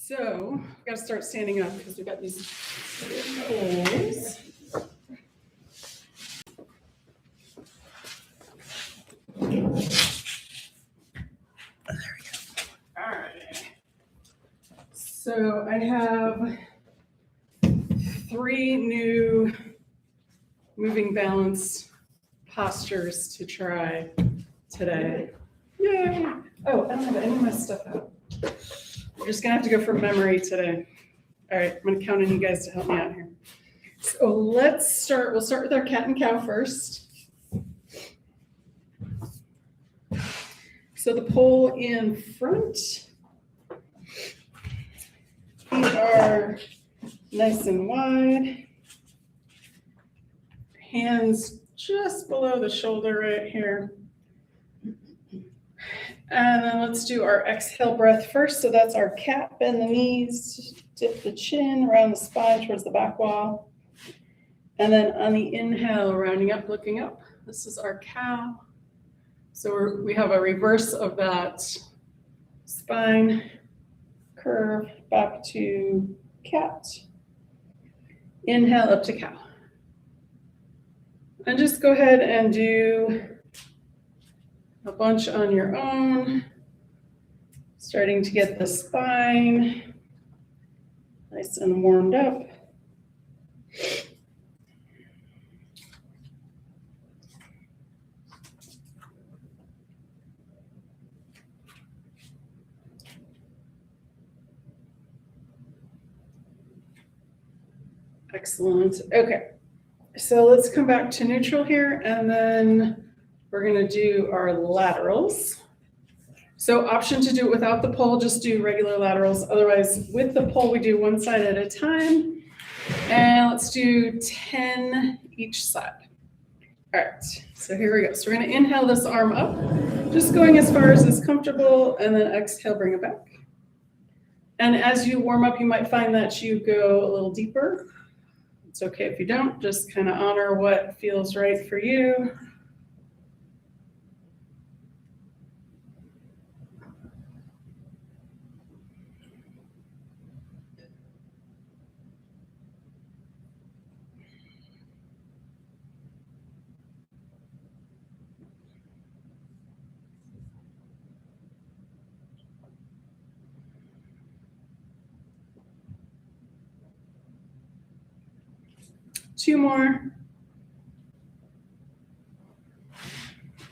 So we've got to start standing up because we've got these poles. There we go. All right. So I have 3 new moving balance postures to try today. Yay! Oh, I don't have any of my stuff out. We're just gonna have to go from memory today. All right, I'm gonna count on you guys to help me out here. So let's start, we'll start with our cat and cow first. So the pole in front, feet are nice and wide. Hands just below the shoulder right here. And then let's do our exhale breath first. So that's our cat, bend the knees, dip the chin around the spine towards the back wall. And then on the inhale, rounding up, looking up. This is our cow. So we have a reverse of that spine curve back to cat. Inhale up to cow. And just go ahead and do a bunch on your own, starting to get the spine nice and warmed up. Excellent. Okay, so let's come back to neutral here, and then we're going to do our laterals. So option to do it without the pole, just do regular laterals. Otherwise, with the pole, we do one side at a time. And let's do 10 each side. All right, so here we go. So we're going to inhale this arm up, just going as far as is comfortable, and then exhale, bring it back. And as you warm up, you might find that you go a little deeper. It's okay if you don't, just kind of honor what feels right for you. Two more.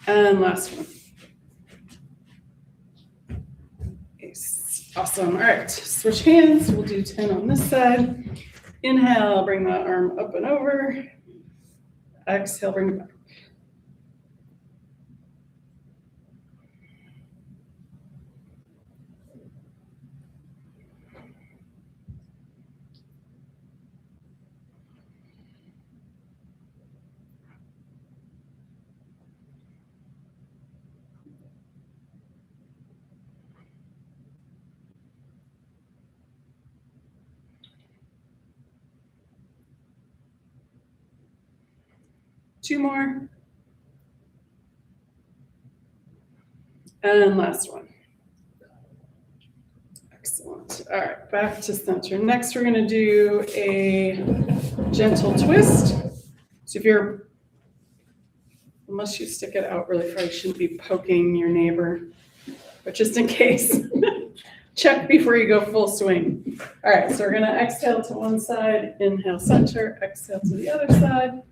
And last one. Nice. Awesome. All right, switch hands. We'll do 10 on this side. Inhale, bring that arm up and over. Exhale, bring it back. Two more. And last one. Excellent. All right, back to center. Next, we're going to do a gentle twist. So if you're, unless you stick it out really far, you shouldn't be poking your neighbor. But just in case, check before you go full swing. All right, so we're going to exhale to one side, inhale center, exhale to the other side.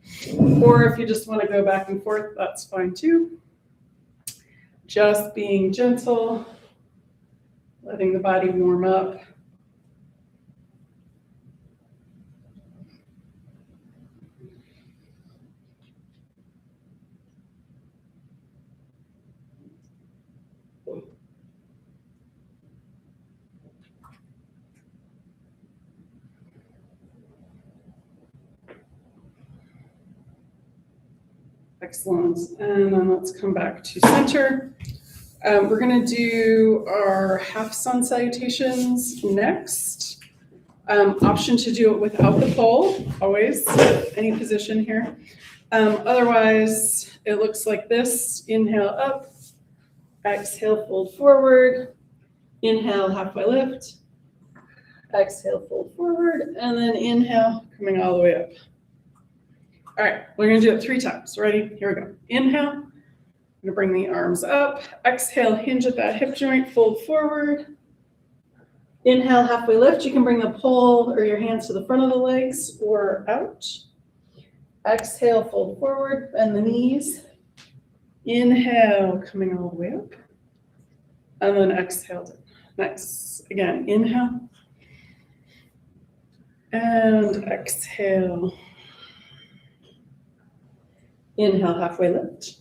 Or if you just want to go back and forth, that's fine too. Just being gentle, letting the body warm up. Excellent. And then let's come back to center. We're going to do our half sun salutations next. Option to do it without the pole, always, any position here. Otherwise, it looks like this. Inhale up, exhale, fold forward. Inhale, halfway lift. Exhale, fold forward, and then inhale, coming all the way up. All right, we're gonna do it 3 times. Ready? Here we go. Inhale, I'm gonna bring the arms up. Exhale, hinge at that hip joint, fold forward. Inhale, halfway lift. You can bring the pole or your hands to the front of the legs or out. Exhale, fold forward, bend the knees. Inhale, coming all the way up. And then exhale. Nice. Again, inhale. And exhale. Inhale, halfway lift.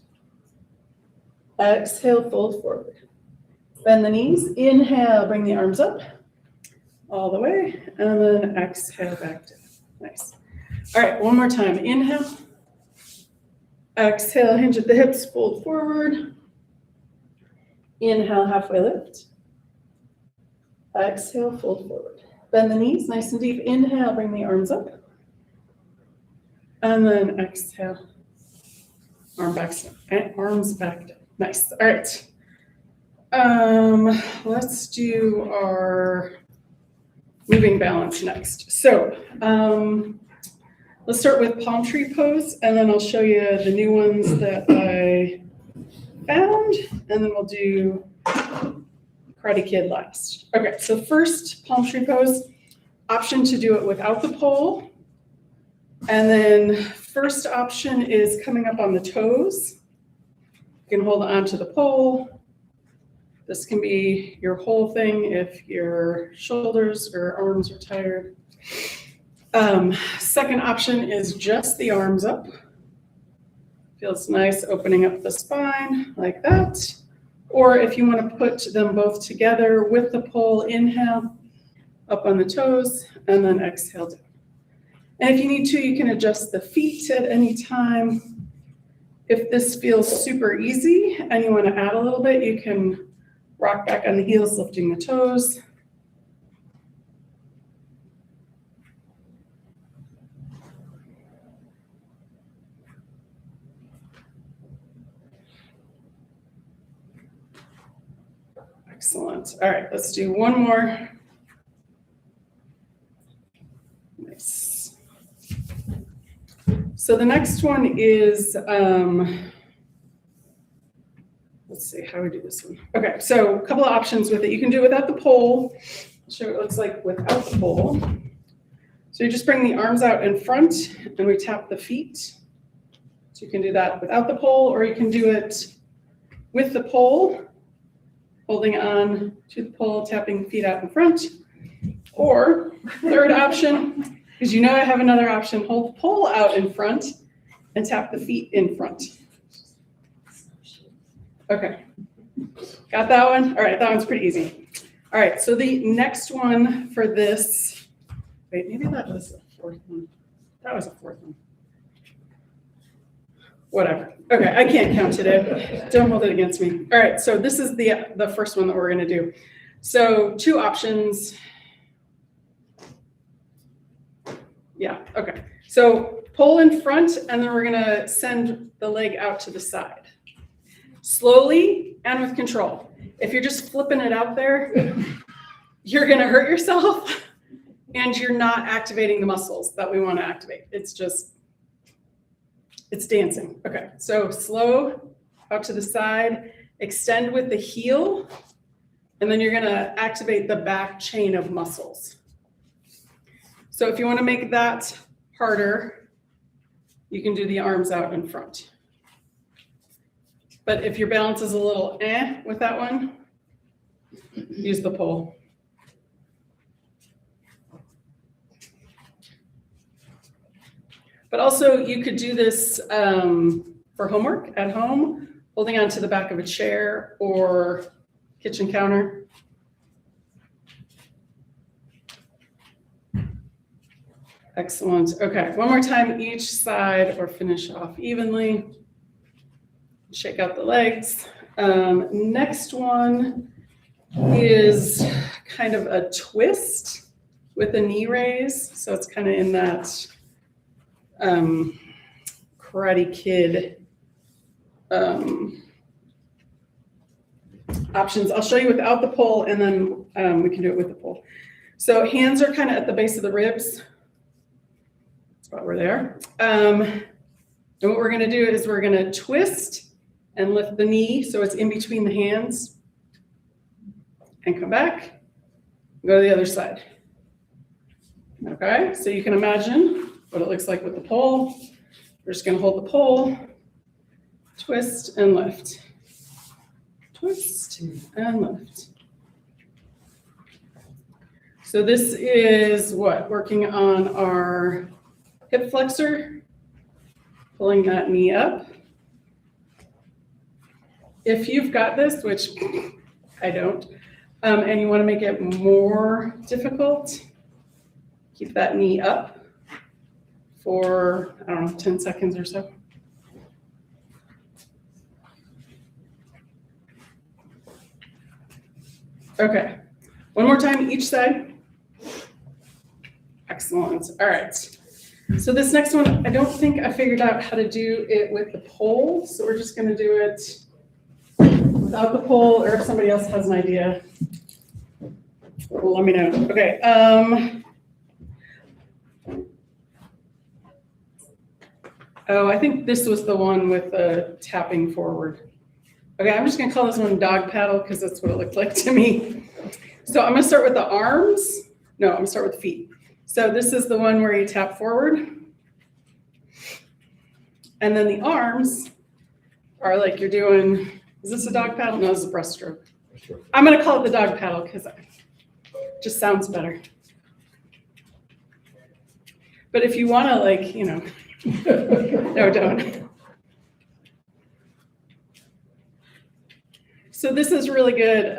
Exhale, fold forward. Bend the knees. Inhale, bring the arms up all the way. And then exhale, back down. Nice. All right, one more time. Inhale. Exhale, hinge at the hips, fold forward. Inhale, halfway lift. Exhale, fold forward. Bend the knees, nice and deep. Inhale, bring the arms up. And then exhale, arms back down. Nice. All right. Let's do our moving balance next. So let's start with palm tree pose, and then I'll show you the new ones that I found, and then we'll do Karate Kid last. Okay, so first, palm tree pose. Option to do it without the pole. And then first option is coming up on the toes. You can hold on to the pole. This can be your whole thing if your shoulders or arms are tired. Second option is just the arms up. Feels nice opening up the spine like that. Or if you want to put them both together with the pole, inhale, up on the toes, and then exhale down. And if you need to, you can adjust the feet at any time. If this feels super easy and you want to add a little bit, you can rock back on the heels, lifting the toes. Excellent. All right, let's do one more. Nice. So the next one is, let's see how we do this one. Okay, so a couple of options with it. You can do it without the pole. I'll show you what it looks like without the pole. So you just bring the arms out in front and we tap the feet. So you can do that without the pole, or you can do it with the pole, holding on to the pole, tapping the feet out in front. Or third option, because you know I have another option, hold the pole out in front and tap the feet in front. Okay, got that one? All right, that one's pretty easy. All right, so the next one for this, wait, maybe that was the fourth one. That was the fourth one. Whatever. Okay, I can't count today. Don't hold it against me. All right, so this is the first one that we're gonna do. So 2 options. Yeah, okay. So pull in front, and then we're gonna send the leg out to the side. Slowly and with control. If you're just flipping it out there, you're gonna hurt yourself and you're not activating the muscles that we wanna activate. It's dancing. Okay, so slow out to the side, extend with the heel, and then you're gonna activate the back chain of muscles. So if you wanna make that harder, you can do the arms out in front. But if your balance is a little with that one, use the pole. But also you could do this for homework at home, holding onto the back of a chair or kitchen counter. Excellent. Okay, one more time each side, or finish off evenly. Shake out the legs. Next one is kind of a twist with a knee raise. So it's kind of in that Karate Kid options. I'll show you without the pole, and then we can do it with the pole. So hands are kind of at the base of the ribs. That's why we're there. And what we're gonna do is we're gonna twist and lift the knee so it's in between the hands. And come back, go to the other side. Okay, so you can imagine what it looks like with the pole. We're just gonna hold the pole, twist and lift. Twist and lift. So this is what? Working on our hip flexor, pulling that knee up. If you've got this, which I don't, and you want to make it more difficult, keep that knee up for, I don't know, 10 seconds or so. Okay, one more time each side. Excellent. All right. So this next one, I don't think I figured out how to do it with the pole. So we're just going to do it without the pole, or if somebody else has an idea, let me know. Okay. Oh, I think this was the one with the tapping forward. Okay, I'm just going to call this one dog paddle because that's what it looked like to me. So I'm going to start with the arms. No, I'm going to start with the feet. So this is the one where you tap forward. And then the arms are like you're doing, is this a dog paddle? No, it's a breaststroke. I'm going to call it the dog paddle because it just sounds better. But if you want to, like, you know, no, don't. So this is really good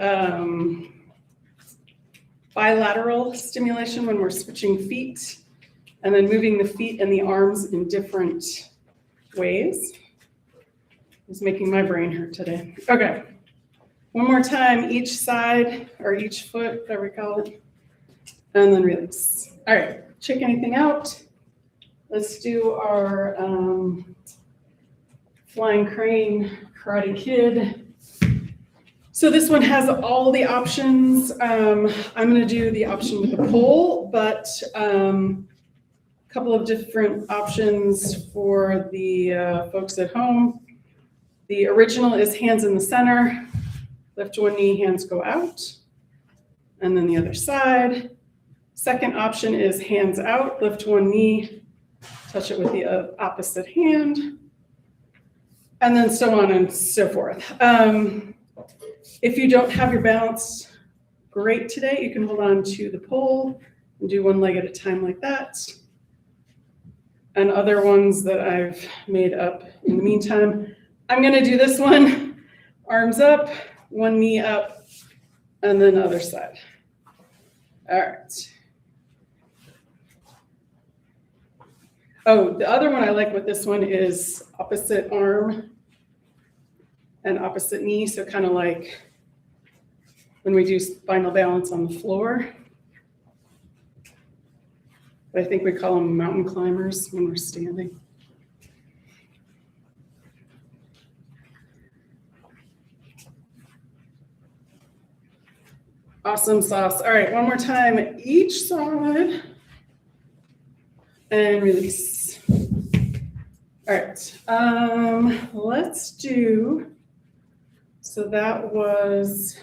bilateral stimulation when we're switching feet and then moving the feet and the arms in different ways. It's making my brain hurt today. Okay, one more time, each side or each foot, whatever we call it, and then release. All right, check anything out. Let's do our flying crane Karate Kid. So this one has all the options. I'm going to do the option with the pole, but a couple of different options for the folks at home. The original is hands in the center, lift one knee, hands go out, and then the other side. Second option is hands out, lift one knee, touch it with the opposite hand, and then so on and so forth. If you don't have your balance great today, you can hold on to the pole and do one leg at a time like that. And other ones that I've made up in the meantime. I'm going to do this one, arms up, one knee up, and then other side. All right. Oh, the other one I like with this one is opposite arm and opposite knee. So kind of like when we do spinal balance on the floor. But I think we call them mountain climbers when we're standing. Awesome sauce. All right, one more time, each side. And release. All right, let's do, so that was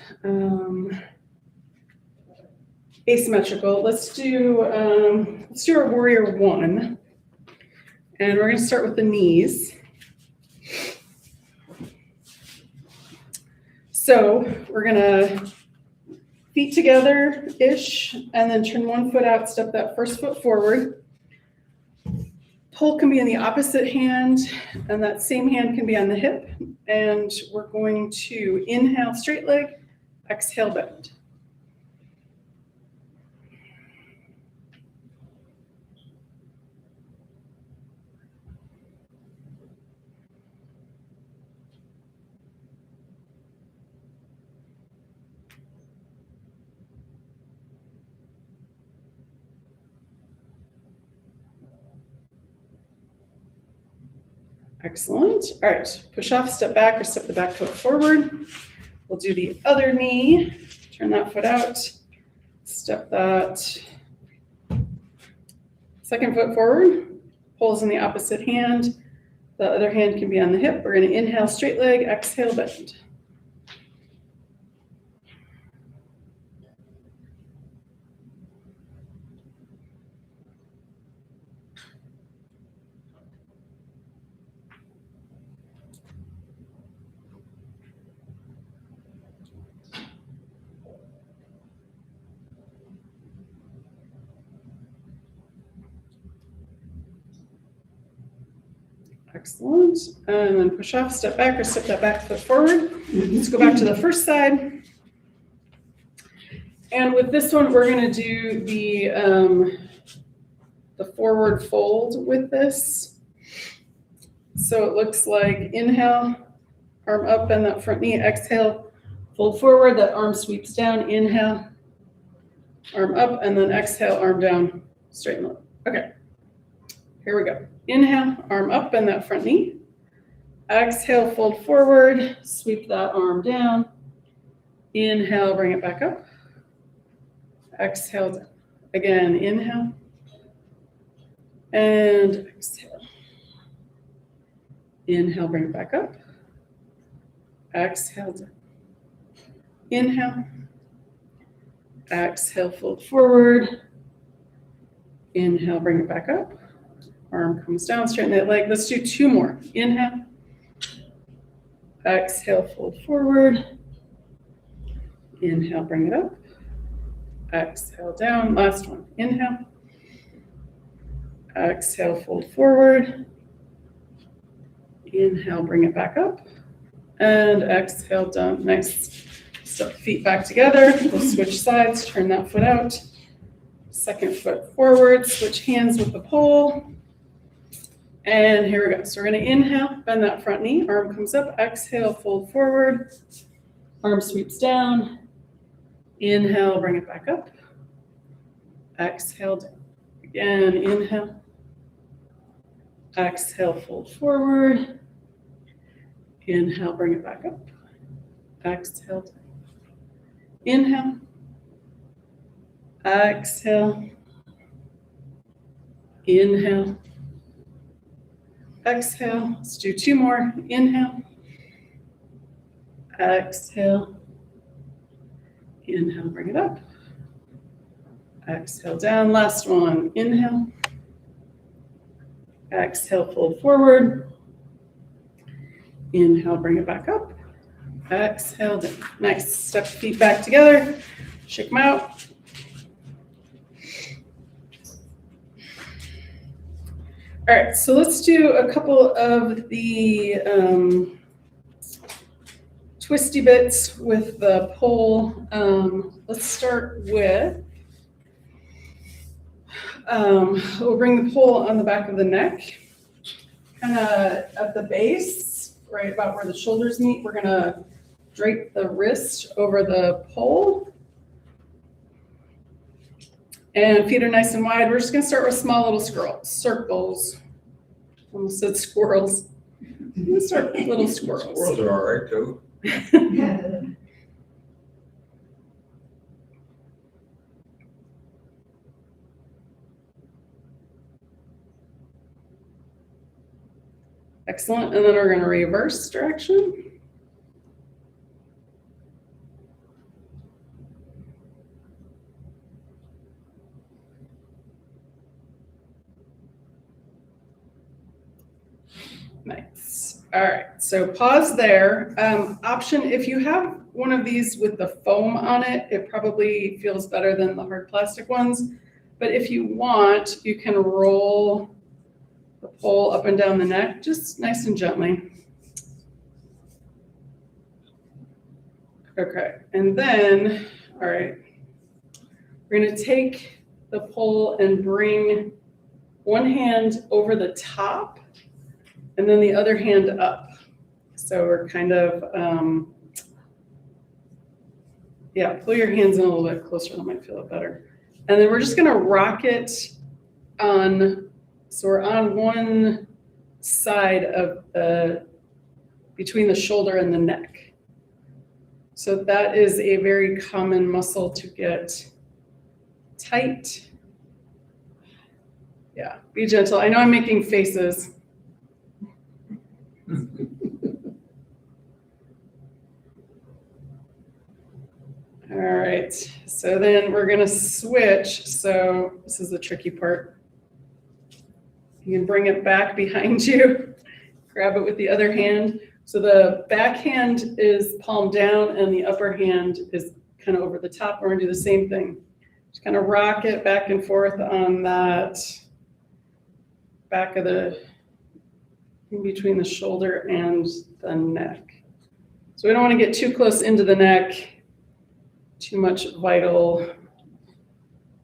asymmetrical. Let's do our warrior one. And we're gonna start with the knees. So we're gonna feet together-ish, and then turn one foot out, step that first foot forward. Pull can be in the opposite hand, and that same hand can be on the hip. And we're going to inhale, straight leg, exhale, bend. Excellent. All right, push off, step back, or step the back foot forward. We'll do the other knee. Turn that foot out. Step that second foot forward, pole's in the opposite hand. The other hand can be on the hip. We're gonna inhale, straight leg, exhale, bend. Excellent. And then push off, step back, or step that back foot forward. Let's go back to the first side. And with this one, we're going to do the forward fold with this. So it looks like inhale, arm up, bend that front knee. Exhale, fold forward. That arm sweeps down. Inhale, arm up, and then exhale, arm down, straighten up. Okay, here we go. Inhale, arm up, bend that front knee. Exhale, fold forward, sweep that arm down. Inhale, bring it back up. Exhale down. Again, inhale. And exhale. Inhale, bring it back up. Exhale down. Inhale. Exhale, fold forward. Inhale, bring it back up. Arm comes down, straighten that leg. Let's do two more. Inhale. Exhale, fold forward. Inhale, bring it up. Exhale, down. Last one. Inhale. Exhale, fold forward. Inhale, bring it back up. And exhale, down. Nice. Step feet back together. We'll switch sides, turn that foot out. Second foot forward, switch hands with the pole. And here we go. So we're going to inhale, bend that front knee, arm comes up, exhale, fold forward, arm sweeps down, inhale, bring it back up, exhale down. Again, inhale, exhale, fold forward, inhale, bring it back up, exhale down. Inhale, exhale, inhale, exhale. Let's do two more. Inhale, exhale, inhale, bring it up, exhale down. Last one. Inhale, exhale, fold forward, inhale, bring it back up, exhale down. Nice. Step the feet back together, shake them out. All right, so let's do a couple of the twisty bits with the pole. Let's start with, we'll bring the pole on the back of the neck, kind of at the base, right about where the shoulders meet. We're gonna drape the wrist over the pole. And feet are nice and wide. We're just gonna start with small little circles. Almost said squirrels. Let's start with little squirrels. Squirrels are all right too. Excellent. And then we're gonna reverse direction. Nice. All right, so pause there. Option, if you have one of these with the foam on it, it probably feels better than the hard plastic ones. But if you want, you can roll the pole up and down the neck, just nice and gently. Okay, and then, all right, we're gonna take the pole and bring one hand over the top and then the other hand up. So we're kind of, yeah, pull your hands in a little bit closer, that might feel it better. And then we're just gonna rock it on, so we're on one side of the, between the shoulder and the neck. So that is a very common muscle to get tight. Yeah, be gentle. I know I'm making faces. All right, so then we're gonna switch. So this is the tricky part. You can bring it back behind you, grab it with the other hand. So the back hand is palm down and the upper hand is kind of over the top. We're gonna do the same thing. Just kind of rock it back and forth on that back of the, in between the shoulder and the neck. So we don't want to get too close into the neck, too much vital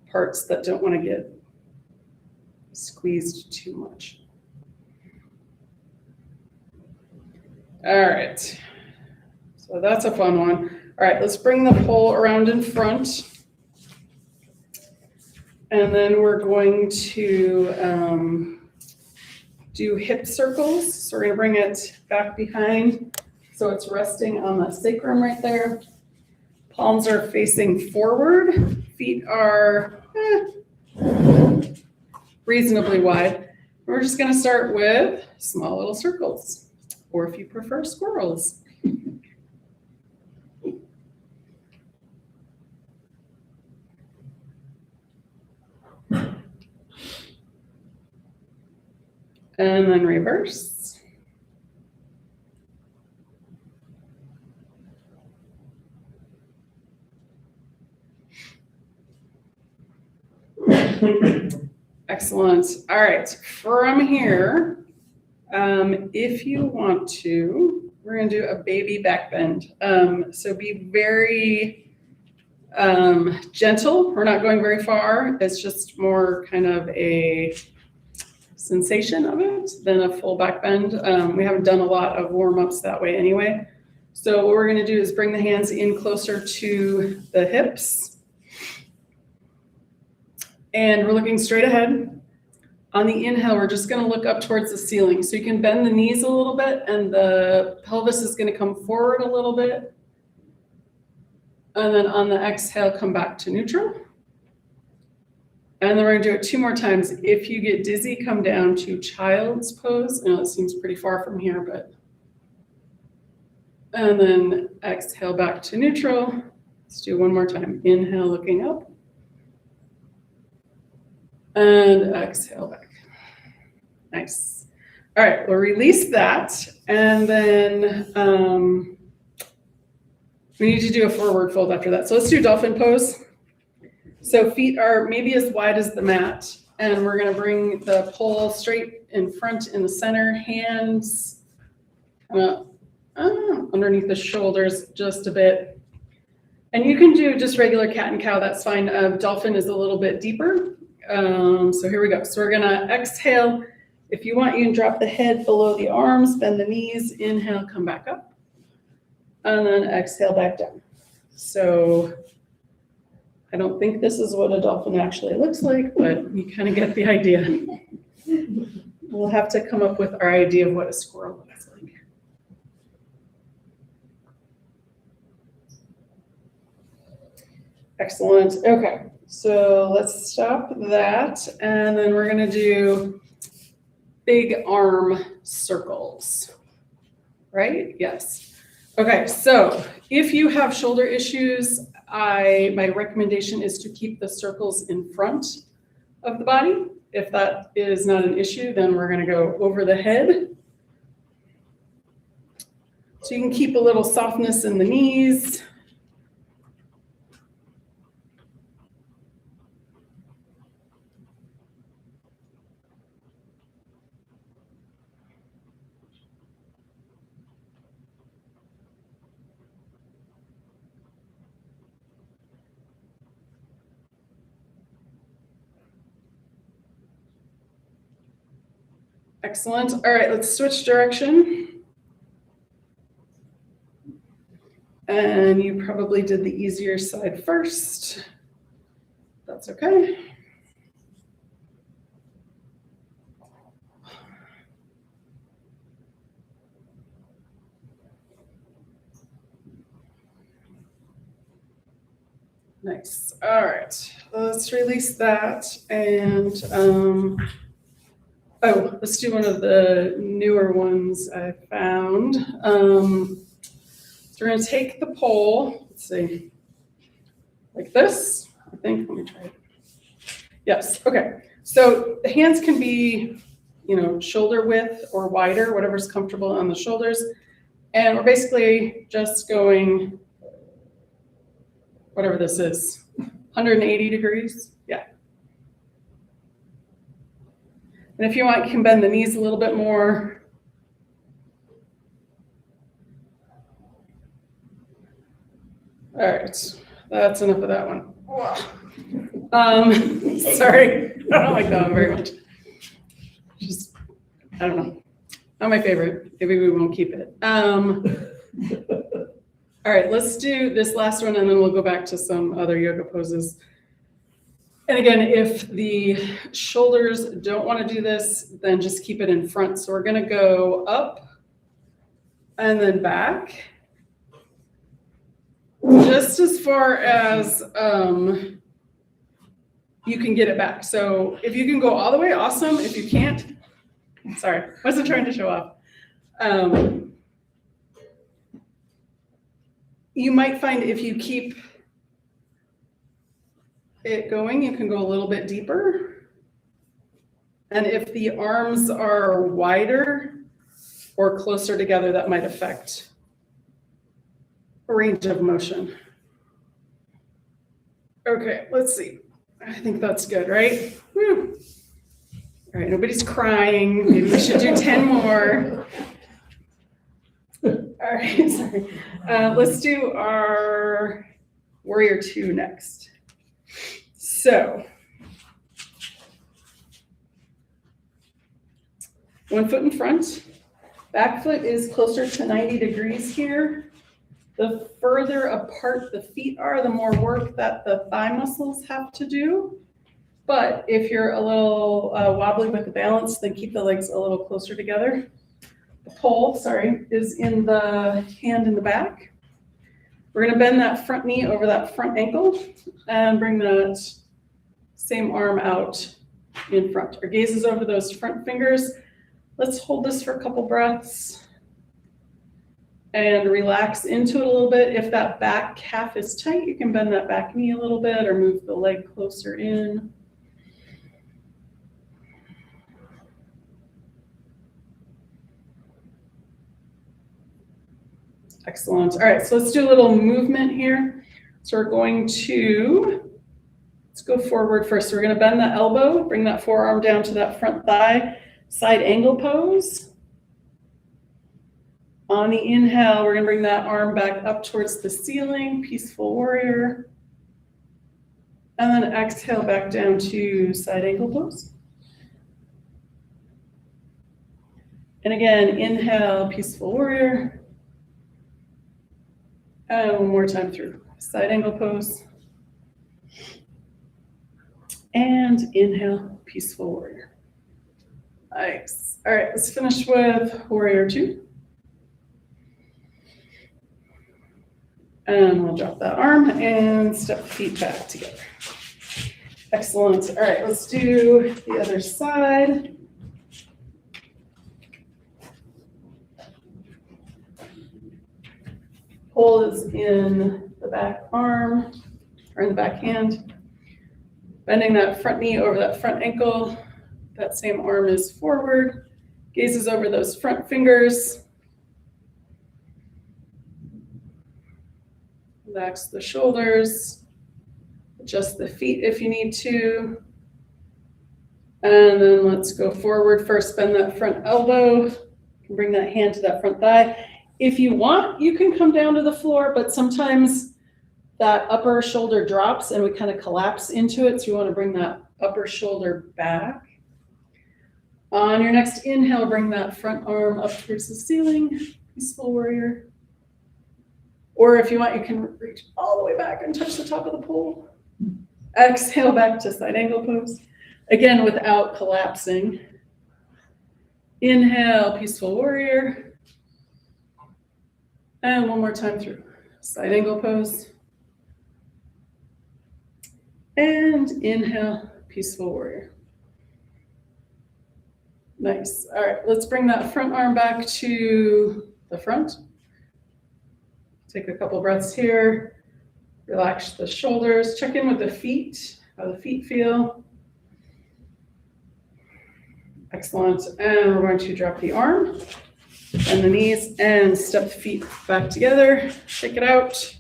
parts that don't want to get squeezed too much. All right, so that's a fun one. All right, let's bring the pole around in front. And then we're going to do hip circles. So we're gonna bring it back behind. So it's resting on the sacrum right there. Palms are facing forward. Feet are reasonably wide. We're just gonna start with small little circles, or if you prefer, squirrels. And then reverse. Excellent. All right, from here, if you want to, we're gonna do a baby back bend. So be very gentle. We're not going very far. It's just more kind of a sensation of it than a full back bend. We haven't done a lot of warm-ups that way anyway. So what we're gonna do is bring the hands in closer to the hips. And we're looking straight ahead. On the inhale, we're just gonna look up towards the ceiling. So you can bend the knees a little bit and the pelvis is gonna come forward a little bit. And then on the exhale, come back to neutral. And then we're gonna do it 2 more times. If you get dizzy, come down to child's pose. I know it seems pretty far from here, but. And then exhale back to neutral. Let's do 1 more time. Inhale, looking up. And exhale back. Nice. All right, we'll release that. And then we need to do a forward fold after that. So let's do dolphin pose. So feet are maybe as wide as the mat, and we're gonna bring the pole straight in front in the center, hands underneath the shoulders just a bit. And you can do just regular cat and cow, that's fine. Dolphin is a little bit deeper. So here we go. So we're gonna exhale. If you want, you can drop the head below the arms, bend the knees, inhale, come back up. And then exhale back down. So I don't think this is what a dolphin actually looks like, but you kind of get the idea. We'll have to come up with our idea of what a squirrel looks like. Excellent. Okay, so let's stop that. And then we're gonna do big arm circles, right? Yes. Okay, so if you have shoulder issues, my recommendation is to keep the circles in front of the body. If that is not an issue, then we're gonna go over the head. So you can keep a little softness in the knees. Excellent. All right, let's switch direction. And you probably did the easier side first. That's okay. Nice. All right. Let's release that. And let's do one of the newer ones I found. So we're going to take the pole, let's see, like this, I think. Let me try it. Yes. Okay. So the hands can be, shoulder width or wider, whatever's comfortable on the shoulders. And we're basically just going, whatever this is, 180 degrees. Yeah. And if you want, you can bend the knees a little bit more. All right, that's enough of that one. Sorry, I don't like that one very much. Just, I don't know. Not my favorite. Maybe we won't keep it. All right, let's do this last one and then we'll go back to some other yoga poses. And again, if the shoulders don't want to do this, then just keep it in front. So we're going to go up and then back. Just as far as you can get it back. So if you can go all the way, awesome. If you can't, sorry, wasn't trying to show off. You might find if you keep it going, you can go a little bit deeper. And if the arms are wider or closer together, that might affect range of motion. Okay, let's see. I think that's good, right? Woo. All right, nobody's crying. Maybe we should do 10 more. All right, sorry. Let's do our Warrior 2 next. So, 1 foot in front. Back foot is closer to 90 degrees here. The further apart the feet are, the more work that the thigh muscles have to do. But if you're a little wobbly with the balance, then keep the legs a little closer together. The pole, is in the hand in the back. We're going to bend that front knee over that front ankle and bring that same arm out in front. Our gaze is over those front fingers. Let's hold this for a couple breaths and relax into it a little bit. If that back calf is tight, you can bend that back knee a little bit or move the leg closer in. Excellent. All right, so let's do a little movement here. So we're going to, let's go forward first. So we're going to bend the elbow, bring that forearm down to that front thigh, side angle pose. On the inhale, we're going to bring that arm back up towards the ceiling, peaceful warrior. And then exhale back down to side angle pose. And again, inhale, peaceful warrior. And one more time through side angle pose. And inhale, peaceful warrior. Nice. All right, let's finish with Warrior 2. And we'll drop that arm and step feet back together. Excellent. All right, let's do the other side. Pole is in the back arm or in the back hand. Bending that front knee over that front ankle. That same arm is forward. Gaze is over those front fingers. Relax the shoulders. Adjust the feet if you need to. And then let's go forward first. Bend that front elbow. Bring that hand to that front thigh. If you want, you can come down to the floor, but sometimes that upper shoulder drops and we kind of collapse into it. So you want to bring that upper shoulder back. On your next inhale, bring that front arm up towards the ceiling, peaceful warrior. Or if you want, you can reach all the way back and touch the top of the pole. Exhale back to side angle pose. Again, without collapsing. Inhale, peaceful warrior. And one more time through side angle pose. And inhale, peaceful warrior. Nice. All right, let's bring that front arm back to the front. Take a couple breaths here. Relax the shoulders. Check in with the feet, how the feet feel. Excellent. And we're going to drop the arm and the knees and step the feet back together. Shake it out.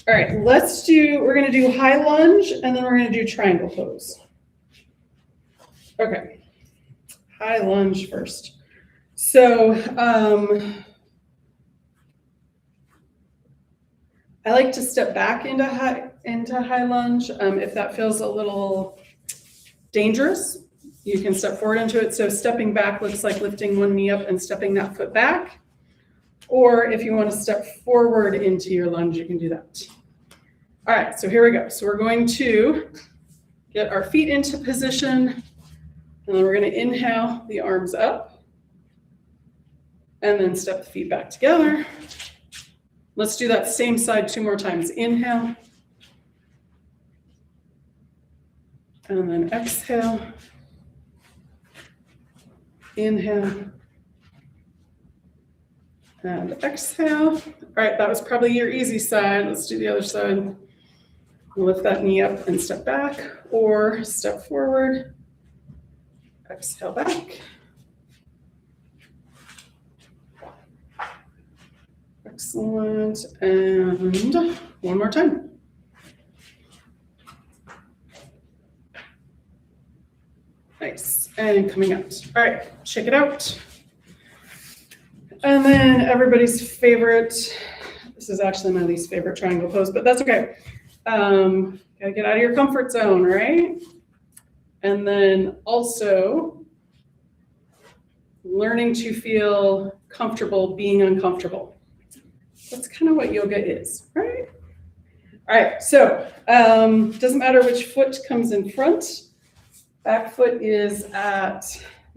All right, we're going to do high lunge and then we're going to do triangle pose. Okay. High lunge first. So I like to step back into high lunge. If that feels a little dangerous, you can step forward into it. So stepping back looks like lifting one knee up and stepping that foot back. Or if you want to step forward into your lunge, you can do that. All right, so here we go. So we're going to get our feet into position. And then we're going to inhale the arms up and then step the feet back together. Let's do that same side 2 more times. Inhale and then exhale. Inhale and exhale. All right, that was probably your easy side. Let's do the other side. Lift that knee up and step back or step forward. Exhale back. Excellent. And one more time. Nice. And coming out. All right, shake it out. And then everybody's favorite, this is actually my least favorite triangle pose, but that's okay. Gotta get out of your comfort zone, right? And then also learning to feel comfortable being uncomfortable. That's kind of what yoga is, right? All right, so doesn't matter which foot comes in front. Back foot is at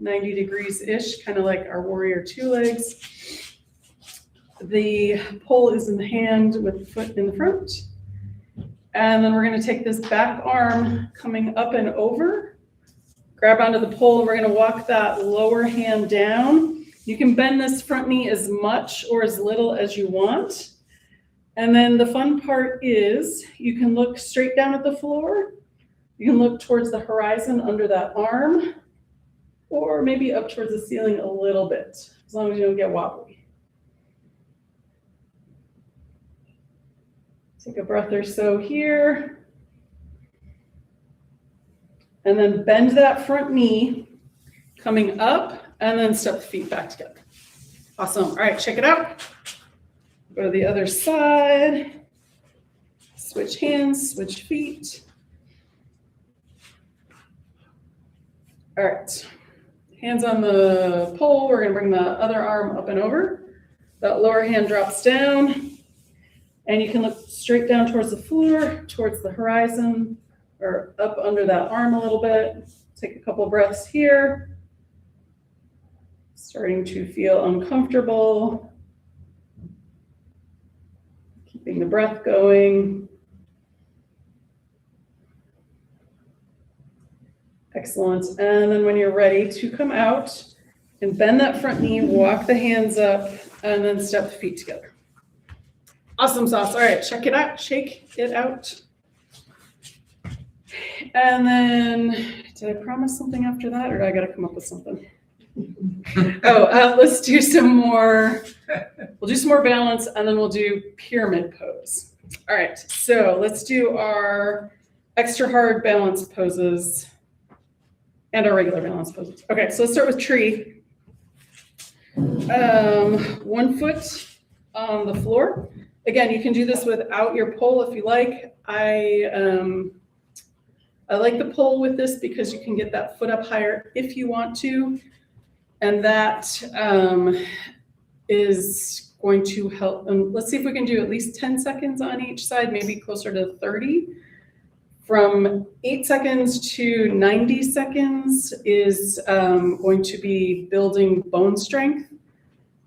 90 degrees-ish, kind of like our warrior 2 legs. The pole is in the hand with the foot in the front. And then we're going to take this back arm coming up and over, grab onto the pole, and we're going to walk that lower hand down. You can bend this front knee as much or as little as you want. And then the fun part is you can look straight down at the floor. You can look towards the horizon under that arm, or maybe up towards the ceiling a little bit, as long as you don't get wobbly. Take a breath or so here. And then bend that front knee, coming up, and then step the feet back together. Awesome. All right, check it out. Go to the other side. Switch hands, switch feet. All right. Hands on the pole. We're going to bring the other arm up and over. That lower hand drops down. And you can look straight down towards the floor, towards the horizon, or up under that arm a little bit. Take a couple breaths here. Starting to feel uncomfortable. Keeping the breath going. Excellent. And then when you're ready to come out and bend that front knee, walk the hands up, and then step the feet together. Awesome sauce. All right, check it out. Shake it out. And then, did I promise something after that, or do I got to come up with something? Let's do some more. We'll do some more balance, and then we'll do pyramid pose. All right, so let's do our extra hard balance poses and our regular balance poses. Okay, so let's start with tree. 1 foot on the floor. Again, you can do this without your pole if you like. I like the pole with this because you can get that foot up higher if you want to. And that is going to help. Let's see if we can do at least 10 seconds on each side, maybe closer to 30. From 8 seconds to 90 seconds is going to be building bone strength.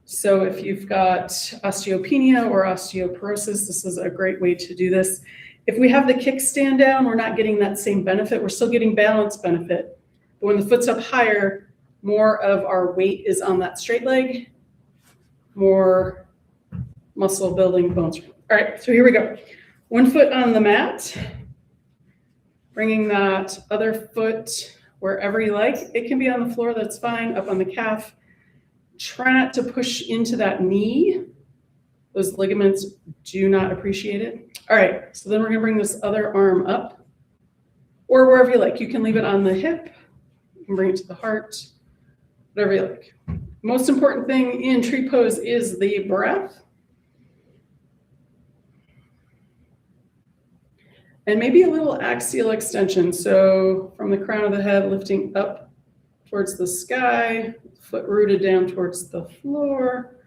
So if you've got osteopenia or osteoporosis, this is a great way to do this. If we have the kickstand down, we're not getting that same benefit. We're still getting balance benefit. But when the foot's up higher, more of our weight is on that straight leg, more muscle building bones. All right, so here we go. One foot on the mat, bringing that other foot wherever you like. It can be on the floor, that's fine, up on the calf. Try not to push into that knee. Those ligaments do not appreciate it. All right, so then we're gonna bring this other arm up or wherever you like. You can leave it on the hip, you can bring it to the heart, whatever you like. Most important thing in tree pose is the breath. And maybe a little axial extension. So from the crown of the head, lifting up towards the sky, foot rooted down towards the floor.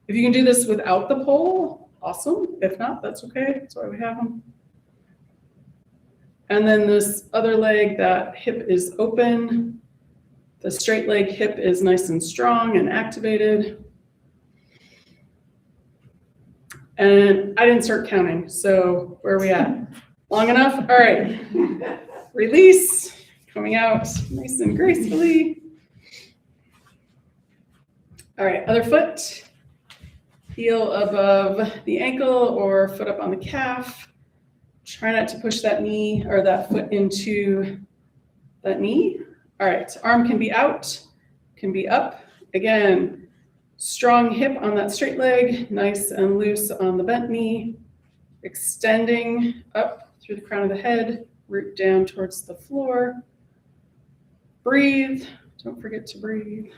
If you can do this without the pole, awesome. If not, that's okay. That's why we have them. And then this other leg, that hip is open. The straight leg hip is nice and strong and activated. And I didn't start counting, so where are we at? Long enough? All right. Release, coming out nice and gracefully. All right, other foot. Heel above the ankle or foot up on the calf. Try not to push that knee or that foot into that knee. All right, arm can be out, can be up. Again, strong hip on that straight leg, nice and loose on the bent knee. Extending up through the crown of the head, root down towards the floor. Breathe, don't forget to breathe.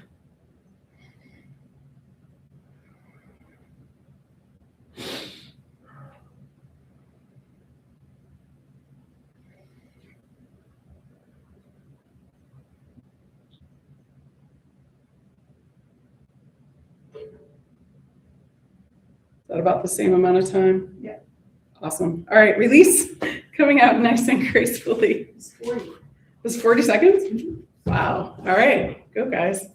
Is that about the same amount of time? Yeah. Awesome. All right, release. Coming out nice and gracefully. It's 40. It was 40 seconds? Wow. All right, go guys.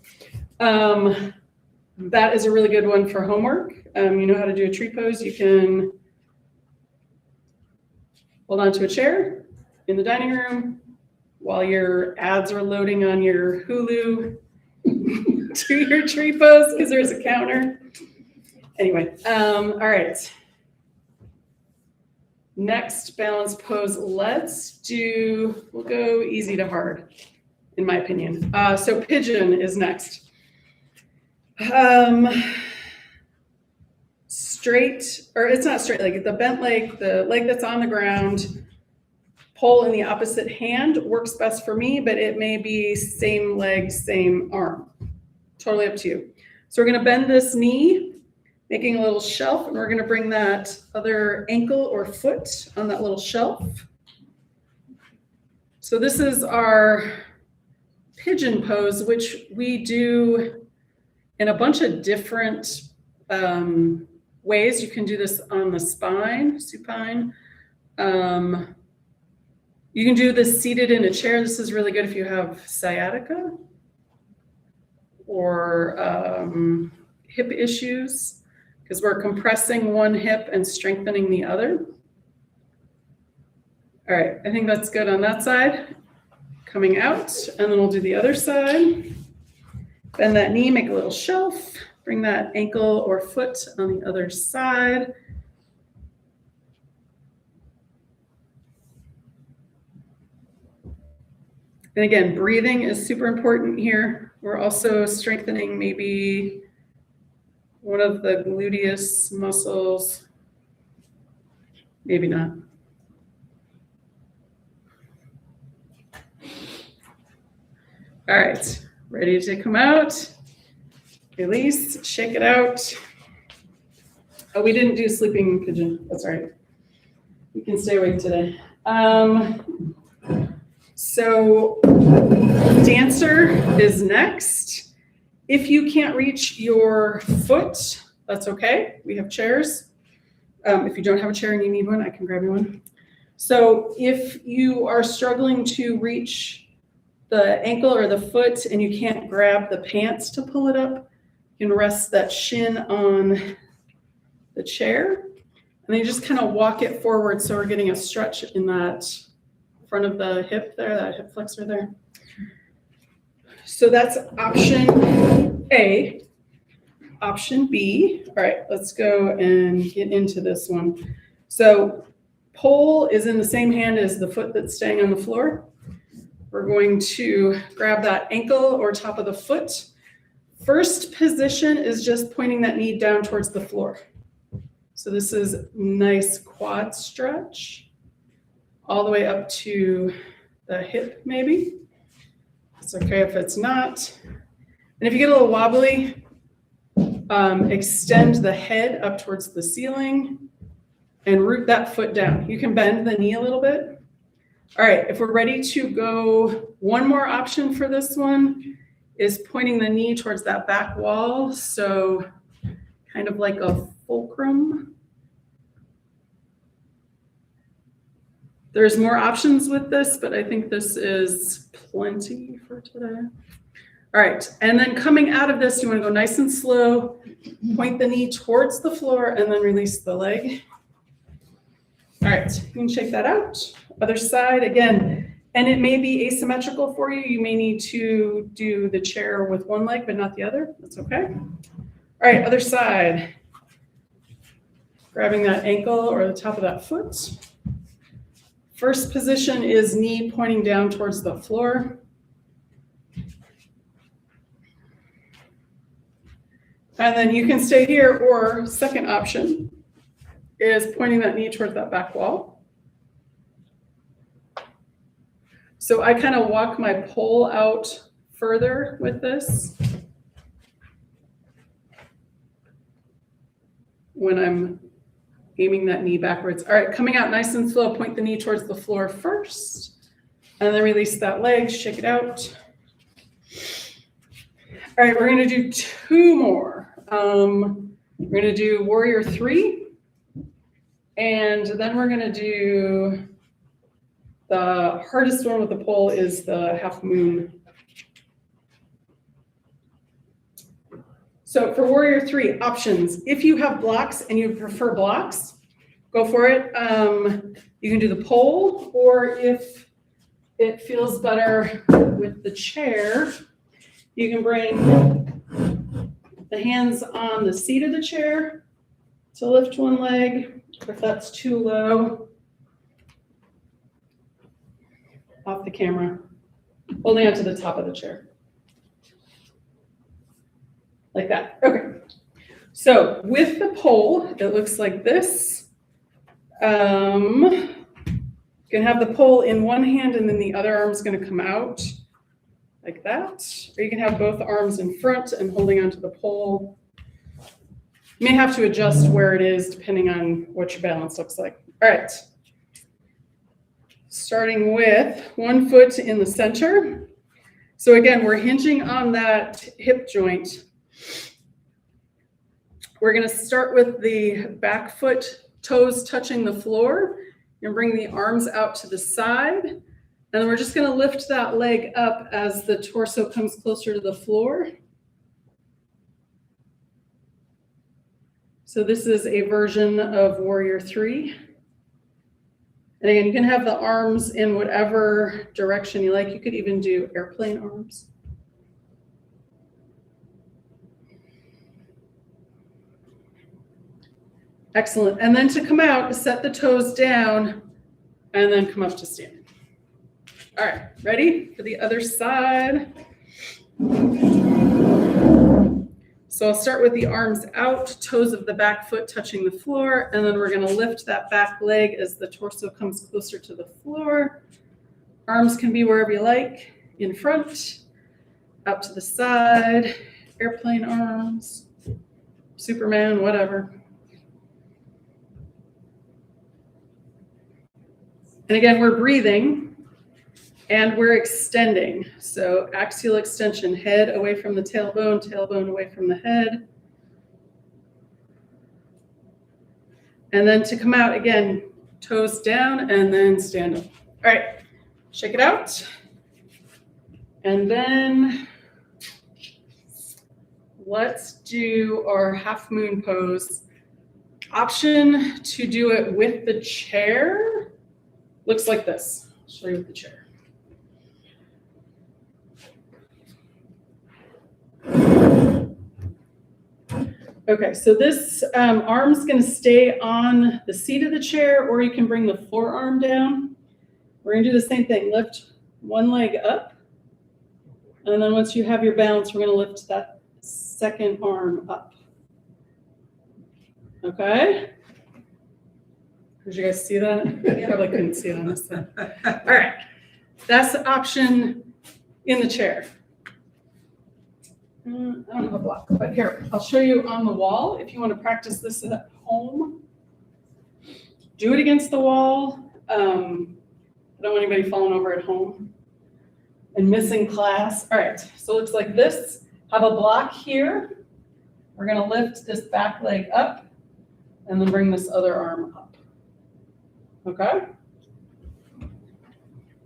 That is a really good one for homework. You know how to do a tree pose. You can hold on to a chair in the dining room while your ads are loading on your Hulu. Do your tree pose because there's a counter. Anyway, all right. Next balance pose, we'll go easy to hard, in my opinion. So pigeon is next. Straight, or it's not straight leg, the bent leg, the leg that's on the ground, pull in the opposite hand works best for me, but it may be same leg, same arm. Totally up to you. So we're gonna bend this knee, making a little shelf, and we're gonna bring that other ankle or foot on that little shelf. So this is our pigeon pose, which we do in a bunch of different ways. You can do this on the spine, supine. You can do this seated in a chair. This is really good if you have sciatica or hip issues, because we're compressing one hip and strengthening the other. All right, I think that's good on that side. Coming out, and then we'll do the other side. Bend that knee, make a little shelf. Bring that ankle or foot on the other side. And again, breathing is super important here. We're also strengthening maybe one of the gluteus muscles. Maybe not. All right, ready to come out. Release, shake it out. Oh, we didn't do sleeping pigeon. That's all right. We can stay awake today. So dancer is next. If you can't reach your foot, that's okay. We have chairs. If you don't have a chair and you need one, I can grab you one. So if you are struggling to reach the ankle or the foot and you can't grab the pants to pull it up, you can rest that shin on the chair. And then you just kind of walk it forward so we're getting a stretch in that front of the hip there, that hip flexor there. So that's option A. Option B, all right, let's go and get into this one. So pole is in the same hand as the foot that's staying on the floor. We're going to grab that ankle or top of the foot. First position is just pointing that knee down towards the floor. So this is nice quad stretch, all the way up to the hip maybe. It's okay if it's not. And if you get a little wobbly, extend the head up towards the ceiling and root that foot down. You can bend the knee a little bit. All right, if we're ready to go, one more option for this one is pointing the knee towards that back wall. So kind of like a fulcrum. There's more options with this, but I think this is plenty for today. All right, and then coming out of this, you want to go nice and slow, point the knee towards the floor, and then release the leg. All right, you can shake that out. Other side, again, and it may be asymmetrical for you. You may need to do the chair with one leg, but not the other. That's okay. All right, other side. Grabbing that ankle or the top of that foot. First position is knee pointing down towards the floor. And then you can stay here, or second option is pointing that knee towards that back wall. So I kind of walk my pole out further with this when I'm aiming that knee backwards. All right, coming out nice and slow, point the knee towards the floor first, and then release that leg, shake it out. All right, we're gonna do two more. We're gonna do Warrior 3, and then we're gonna do the hardest one with the pole is the half moon. So for Warrior 3, options. If you have blocks and you prefer blocks, go for it. You can do the pole, or if it feels better with the chair, you can bring the hands on the seat of the chair to lift one leg. If that's too low, off the camera, holding onto the top of the chair. Like that. Okay. So with the pole, it looks like this. You can have the pole in one hand and then the other arm's going to come out like that. Or you can have both arms in front and holding onto the pole. You may have to adjust where it is depending on what your balance looks like. All right. Starting with one foot in the center. So again, we're hinging on that hip joint. We're going to start with the back foot, toes touching the floor. You're going to bring the arms out to the side. And then we're just going to lift that leg up as the torso comes closer to the floor. So this is a version of Warrior 3. And again, you can have the arms in whatever direction you like. You could even do airplane arms. Excellent. And then to come out, set the toes down and then come up to standing. All right, ready for the other side? So I'll start with the arms out, toes of the back foot touching the floor, and then we're going to lift that back leg as the torso comes closer to the floor. Arms can be wherever you like, in front, out to the side, airplane arms, Superman, whatever. And again, we're breathing and we're extending. So axial extension, head away from the tailbone, tailbone away from the head. And then to come out again, toes down and then stand up. All right, shake it out. And then let's do our half moon pose. Option to do it with the chair looks like this. I'll show you with the chair. Okay, so this arm's gonna stay on the seat of the chair, or you can bring the forearm down. We're gonna do the same thing, lift one leg up. And then once you have your balance, we're gonna lift that second arm up. Okay? Did you guys see that? You probably couldn't see it on this side. All right, that's the option in the chair. I don't have a block, but here, I'll show you on the wall. If you want to practice this at home, do it against the wall. I don't want anybody falling over at home and missing class. All right, so it looks like this. Have a block here. We're gonna lift this back leg up and then bring this other arm up. Okay?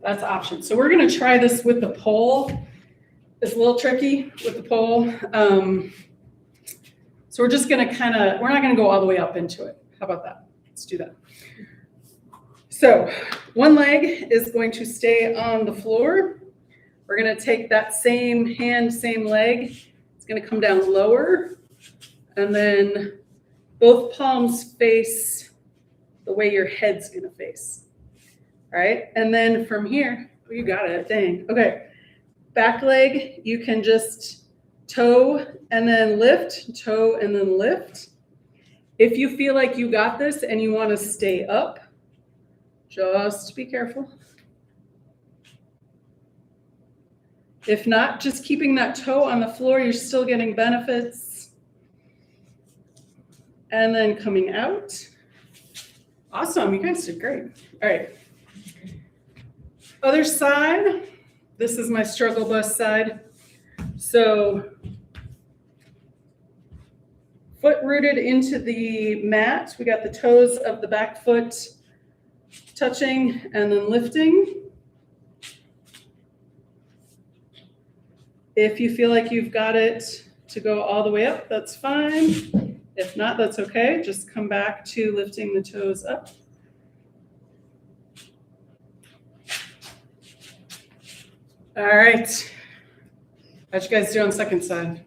That's option. So we're gonna try this with the pole. It's a little tricky with the pole. So we're just gonna we're not gonna go all the way up into it. How about that? Let's do that. So one leg is going to stay on the floor. We're gonna take that same hand, same leg. It's gonna come down lower. And then both palms face the way your head's gonna face. All right, and then from here, oh, you got it, dang. Okay, back leg, you can just toe and then lift, toe and then lift. If you feel like you got this and you wanna stay up, just be careful. If not, just keeping that toe on the floor, you're still getting benefits. And then coming out. Awesome, you guys did great. All right. Other side, this is my struggle bus side. So foot rooted into the mat. We got the toes of the back foot touching and then lifting. If you feel like you've got it to go all the way up, that's fine. If not, that's okay. Just come back to lifting the toes up. All right. How'd you guys do on second side?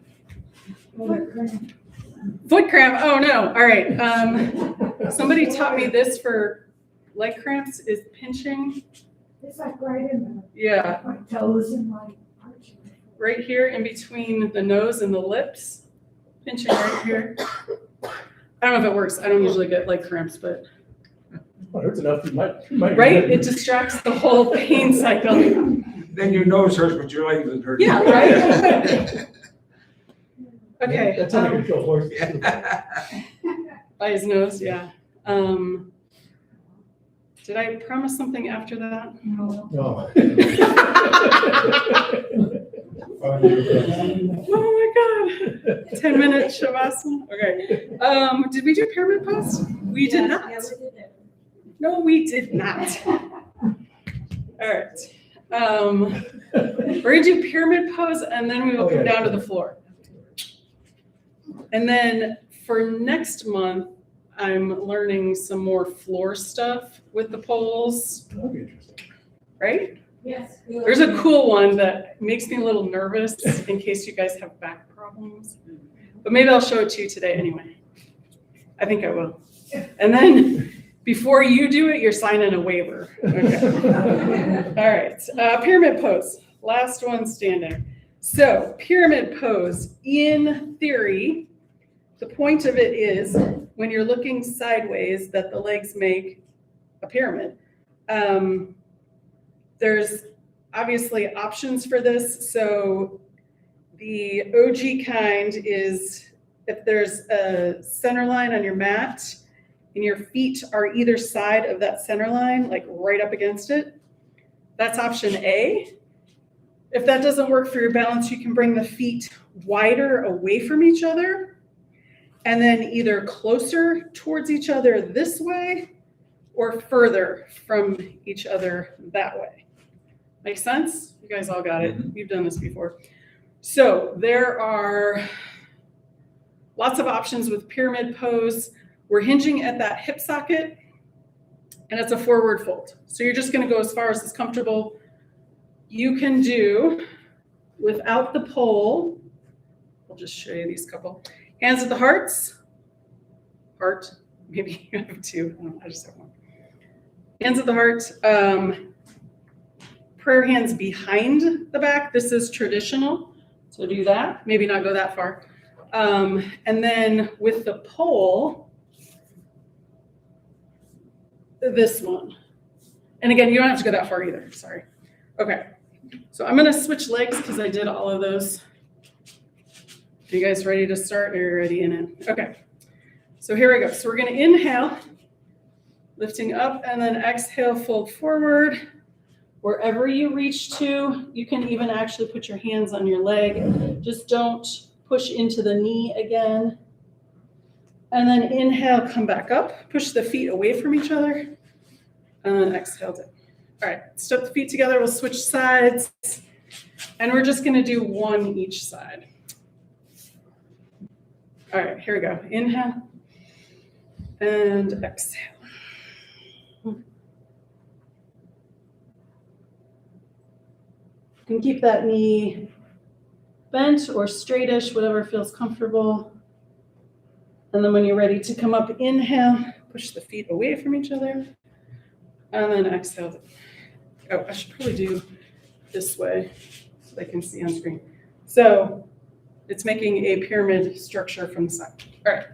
Foot cramp. Oh no. All right. Somebody taught me this for leg cramps is pinching. It's like right in my toes and my arches. Right here in between the nose and the lips. Pinching right here. I don't know if it works. I don't usually get leg cramps, but. Well, it hurts enough. You might right? It distracts the whole pain cycle. Then your nose hurts, but your leg doesn't hurt. Yeah, right? Okay. That's how you feel horse. By his nose, yeah. Did I promise something after that? No. No. Oh my God. 10-minute shavasana. Okay. Did we do pyramid pose? We did not. Yeah, we did it. No, we did not. All right. We're gonna do pyramid pose and then we will come down to the floor. And then for next month, I'm learning some more floor stuff with the poles, That'd be interesting. right? Yes. There's a cool one that makes me a little nervous in case you guys have back problems. But maybe I'll show it to you today anyway. I think I will. And then before you do it, you're signing a waiver. Okay. All right. Pyramid pose. Last one standing. So pyramid pose, in theory, the point of it is when you're looking sideways that the legs make a pyramid. There's obviously options for this. So the OG kind is if there's a center line on your mat and your feet are either side of that center line, like right up against it, that's option A. If that doesn't work for your balance, you can bring the feet wider away from each other and then either closer towards each other this way or further from each other that way. Make sense? You guys all got it. You've done this before. So there are lots of options with pyramid pose. We're hinging at that hip socket, and it's a forward fold. So you're just gonna go as far as is comfortable. You can do without the pole. I'll just show you these couple. Hands at the hearts. Heart, maybe you have two. I just have one. Hands at the heart. Prayer hands behind the back. This is traditional. So do that. Maybe not go that far. And then with the pole, this one. And again, you don't have to go that far either. Sorry. Okay. So I'm going to switch legs because I did all of those. Are you guys ready to start? Are you ready in it? Okay. So here we go. So we're going to inhale, lifting up, and then exhale, fold forward. Wherever you reach to, you can even actually put your hands on your leg. Just don't push into the knee again. And then inhale, come back up, push the feet away from each other, and then exhale it. All right, step the feet together, we'll switch sides, and we're just gonna do one each side. All right, here we go. Inhale, and exhale. You can keep that knee bent or straightish, whatever feels comfortable. And then when you're ready to come up, inhale, push the feet away from each other, and then exhale. Oh, I should probably do this way so they can see on screen. So it's making a pyramid structure from the side. All right,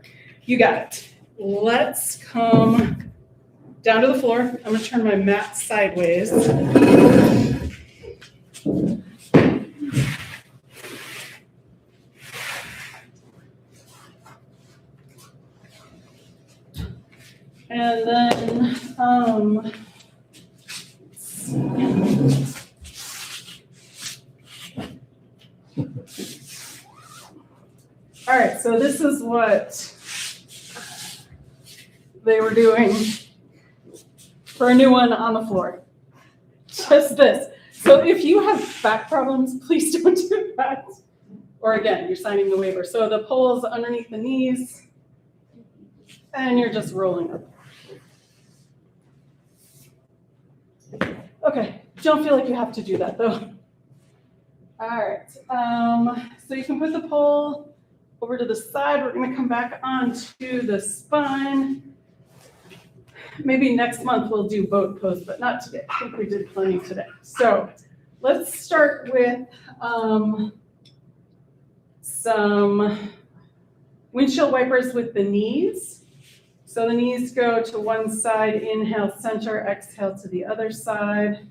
you got it. Let's come down to the floor. I'm gonna turn my mat sideways. And then, all right, so this is what they were doing for a new one on the floor. Just this. So if you have back problems, please don't do that. Or again, you're signing the waiver. So the pole's underneath the knees, and you're just rolling up. Okay, don't feel like you have to do that though. All right, so you can put the pole over to the side. We're gonna come back onto the spine. Maybe next month we'll do boat pose, but not today. I think we did plenty today. So let's start with some windshield wipers with the knees. So the knees go to one side, inhale, center, exhale to the other side.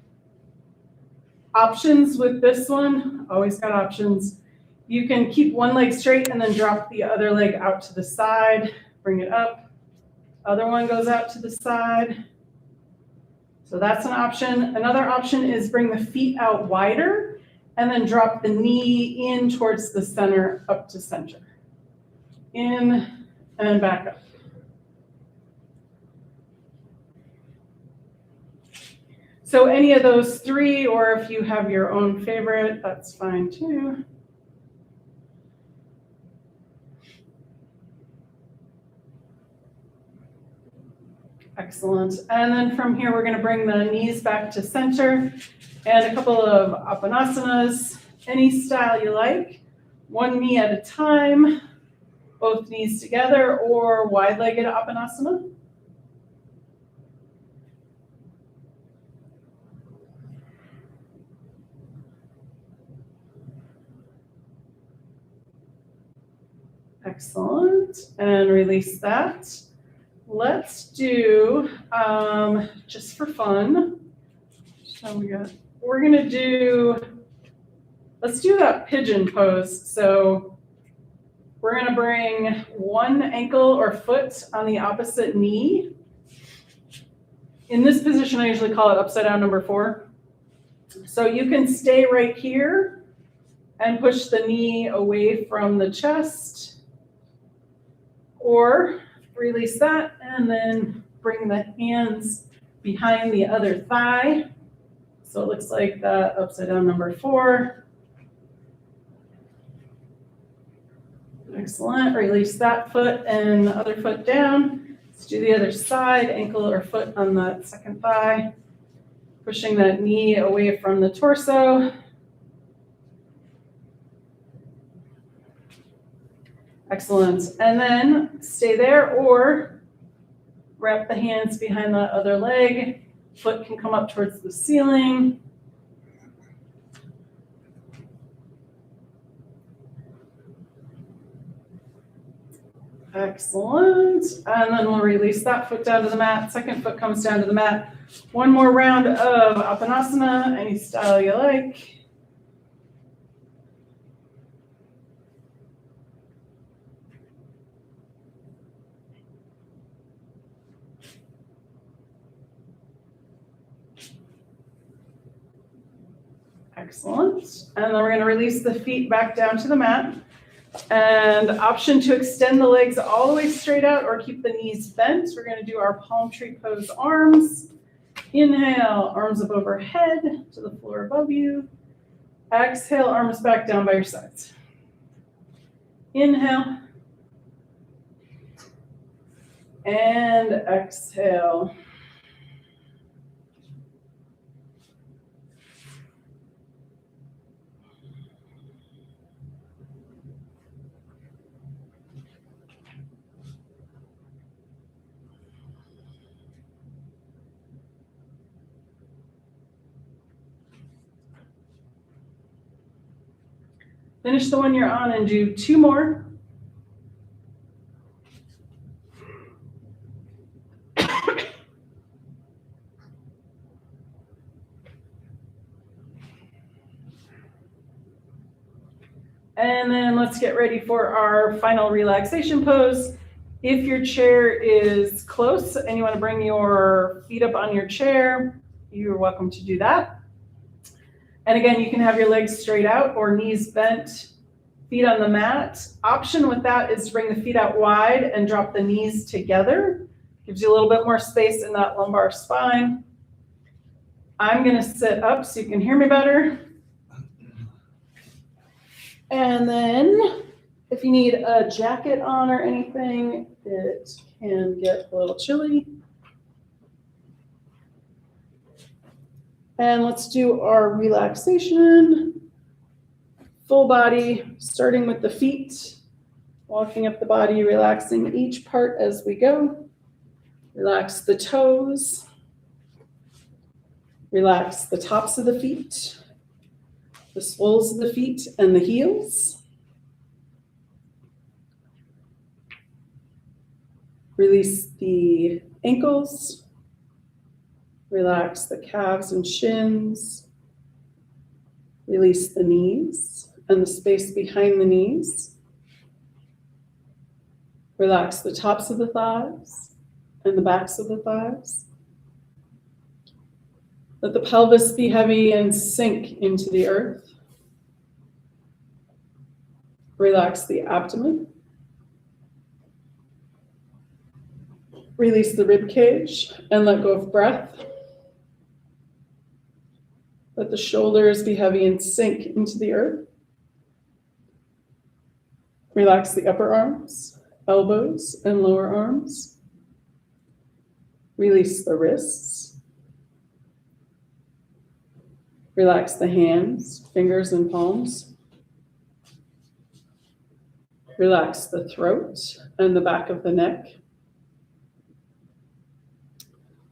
Options with this one, always got options. You can keep one leg straight and then drop the other leg out to the side, bring it up. Other one goes out to the side. So that's an option. Another option is bring the feet out wider and then drop the knee in towards the center, up to center. In and back up. So any of those three, or if you have your own favorite, that's fine too. Excellent. And then from here, we're going to bring the knees back to center and a couple of apanasanas, any style you like. One knee at a time, both knees together, or wide-legged apanasana. Excellent, and release that. Let's do, just for fun, we're gonna do, let's do that pigeon pose. So we're gonna bring one ankle or foot on the opposite knee. In this position, I usually call it upside down number 4. So you can stay right here and push the knee away from the chest, or release that and then bring the hands behind the other thigh. So it looks like that upside down number 4. Excellent. Release that foot and the other foot down. Let's do the other side, ankle or foot on the second thigh. Pushing that knee away from the torso. Excellent. And then stay there or wrap the hands behind the other leg. Foot can come up towards the ceiling. Excellent. And then we'll release that foot down to the mat. Second foot comes down to the mat. One more round of Apanasana, any style you like. Excellent. And then we're going to release the feet back down to the mat. And option to extend the legs all the way straight out or keep the knees bent. We're going to do our palm tree pose arms. Inhale, arms up overhead to the floor above you. Exhale, arms back down by your sides. Inhale. And exhale. Finish the one you're on and do 2 more. And then let's get ready for our final relaxation pose. If your chair is close and you want to bring your feet up on your chair, you're welcome to do that. And again, you can have your legs straight out or knees bent, feet on the mat. Option with that is to bring the feet out wide and drop the knees together. Gives you a little bit more space in that lumbar spine. I'm going to sit up so you can hear me better. And then if you need a jacket on or anything, it can get a little chilly. And let's do our relaxation. Full body, starting with the feet, walking up the body, relaxing each part as we go. Relax the toes. Relax the tops of the feet, the soles of the feet, and the heels. Release the ankles. Relax the calves and shins. Release the knees and the space behind the knees. Relax the tops of the thighs and the backs of the thighs. Let the pelvis be heavy and sink into the earth. Relax the abdomen. Release the rib cage and let go of breath. Let the shoulders be heavy and sink into the earth. Relax the upper arms, elbows, and lower arms. Release the wrists. Relax the hands, fingers, and palms. Relax the throat and the back of the neck.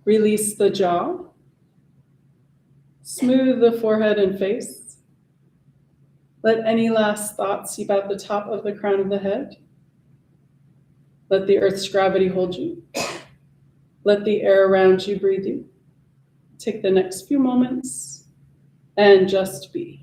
Release the jaw. Smooth the forehead and face. Let any last thoughts seep out the top of the crown of the head. Let the earth's gravity hold you. Let the air around you breathe you. Take the next few moments and just be.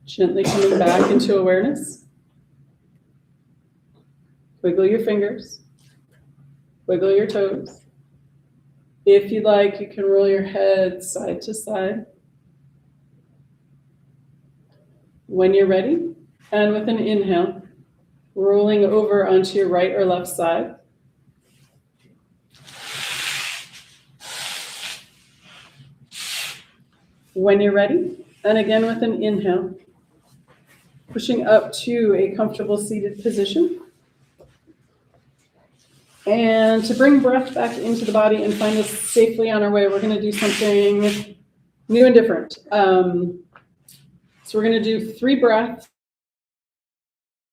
Gently coming back into awareness. Wiggle your fingers. Wiggle your toes. If you'd like, you can roll your head side to side. When you're ready, and with an inhale, rolling over onto your right or left side. When you're ready, and again with an inhale, pushing up to a comfortable seated position. And to bring breath back into the body and find us safely on our way, we're gonna do something new and different. So we're gonna do 3 breaths,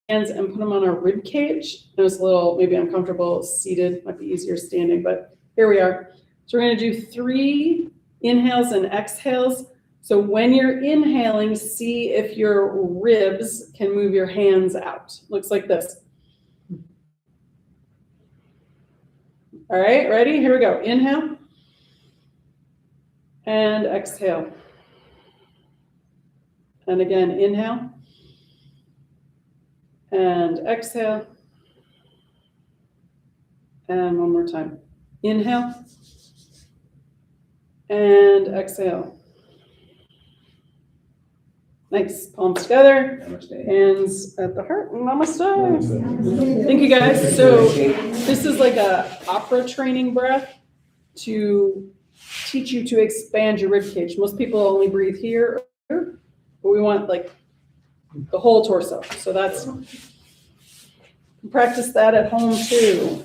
hands, and put them on our rib cage. I know it's a little maybe uncomfortable seated, might be easier standing, but here we are. So we're gonna do 3 inhales and exhales. So when you're inhaling, see if your ribs can move your hands out. Looks like this. All right, ready? Here we go. Inhale and exhale. And again, inhale and exhale. And one more time. Inhale and exhale. Nice. Palms together. Hands at the heart. Namaste. Thank you guys. So this is like a opera training breath to teach you to expand your rib cage. Most people only breathe here, but we want like the whole torso. So that's, practice that at home too.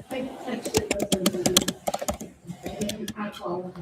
I texted and I called.